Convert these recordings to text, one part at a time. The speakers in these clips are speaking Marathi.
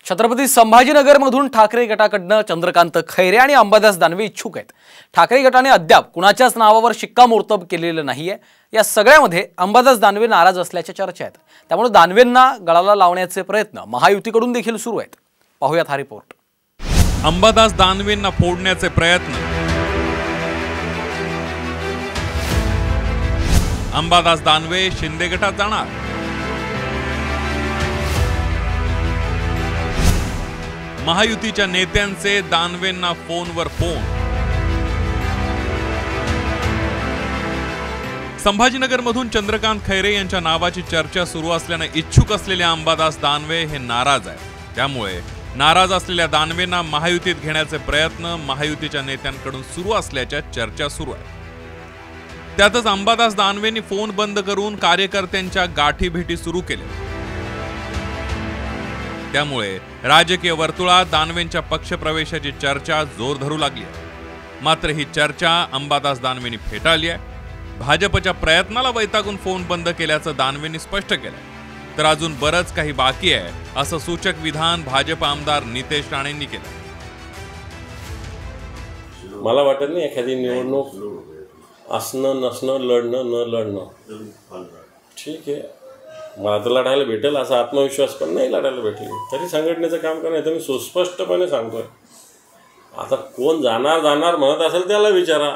छत्रपती संभाजीनगरमधून ठाकरे गटाकडनं चंद्रकांत खैरे आणि अंबादास दानवे इच्छुक आहेत। ठाकरे गटाने अद्याप कुणाच्याच नावावर शिक्कामोर्तब केलेलं नाहीये। या सगळ्यामध्ये अंबादास दानवे नाराज असल्याच्या चर्चा आहेत। त्यामुळे दानवेंना गळाला लावण्याचे प्रयत्न महायुतीकडून देखील सुरू आहेत। पाहूयात हा रिपोर्ट। अंबादास दानवेंना फोडण्याचे प्रयत्न। अंबादास दानवे शिंदे गटात जाणार। महायुतीच्या नेत्यांचे दानवेंना फोनवर फोन। संभाजीनगरमधून चंद्रकांत खैरे यांच्या नावाची चर्चा सुरू असल्याने इच्छुक असलेले अंबादास दानवे हे नाराज आहेत। त्यामुळे नाराज असलेल्या दानवेंना महायुतीत घेण्याचे प्रयत्न महायुतीच्या नेत्यांकडून सुरू असल्याच्या चर्चा सुरू आहेत। त्यातच अंबादास दानवेंनी फोन बंद करून कार्यकर्त्यांच्या गाठीभेटी सुरू केल्या। त्यामुळे राजकीय वर्तुळात दानवेंच्या पक्षप्रवेशाची चर्चा जोर धरू लागली आहे। मात्र ही चर्चा अंबादास दानवेंनी फेटाळली आहे। भाजपच्या प्रयत्नाला वैतागून फोन बंद केल्याचं दानवेंनी स्पष्ट केलं। तर अजून बरंच काही बाकी आहे असं सूचक विधान भाजप आमदार नितेश राणेंनी केलं। मला वाटत नाही एखादी निवडणूक असणं नसणं लढणं न लढणं ठीक आहे। मला तर लढायला भेटेल असा आत्मविश्वास पण नाही लढायला भेटले तरी संघटनेचं काम करणार तर मी सुस्पष्टपणे सांगतोय। आता कोण जाणार म्हणत असेल त्याला विचारा।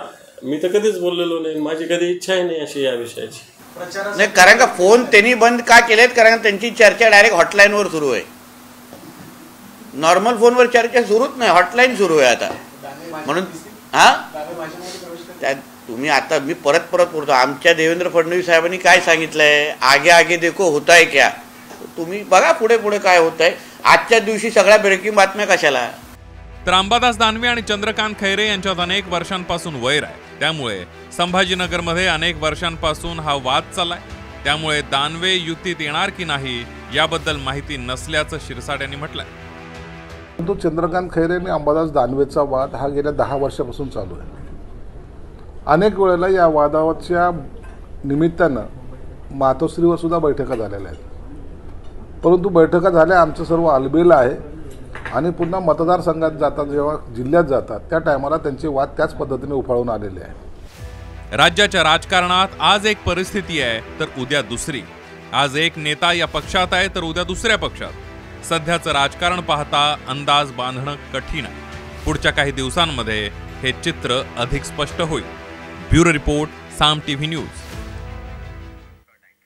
मी तर कधीच बोललेलो नाही, माझी कधी इच्छाही नाही अशी या विषयाची। नाही, कारण का फोन त्यांनी बंद का केलेत? कारण त्यांची चर्चा डायरेक्ट हॉटलाईनवर सुरू आहे। नॉर्मल फोनवर चर्चा सुरूच नाही, हॉटलाईन सुरू आहे आता। म्हणून तुम्ही आता मी परत बोलतो, आमच्या देवेंद्र फडणवीस साहेबांनी काय सांगितलंय, आगे आगे देखो होता है क्या। तुम्ही बघा पुढे काय होत आहे। आजच्या दिवशी सगळ्या ब्रेकिंग बातम्या कशाला? तर अंबादास दानवे आणि चंद्रकांत खैरे यांच्यात अनेक वर्षांपासून वैर आहे। त्यामुळे संभाजीनगरमध्ये अनेक वर्षांपासून हा वाद चाललाय। त्यामुळे दानवे युतीत येणार की नाही याबद्दल माहिती नसल्याचं शिरसाट यांनी म्हटलंय। परंतु चंद्रकांत खैरे आणि अंबादास दानवेचा वाद हा गेल्या 10 वर्षापासून चालू आहे। अनेक वेळेला या वादाच्या निमित्तानं मातोश्रीवर सुद्धा बैठका झालेल्या आहेत। परंतु बैठका झाल्या आमचं सर्व आलबेल आहे आणि पुन्हा मतदारसंघात जातात, जेव्हा जिल्ह्यात जातात त्या टायमाला त्यांचे वाद त्याच पद्धतीने उफाळून आलेले आहे। राज्याच्या राजकारणात आज एक परिस्थिती आहे तर उद्या दुसरी। आज एक नेता या पक्षात आहे तर उद्या दुसऱ्या पक्षात। सध्याचं राजकारण पाहता अंदाज बांधणं कठीण आहे। पुढच्या काही दिवसांमध्ये हे चित्र अधिक स्पष्ट होईल। ब्युरो रिपोर्ट, साम टीव्ही न्यूज।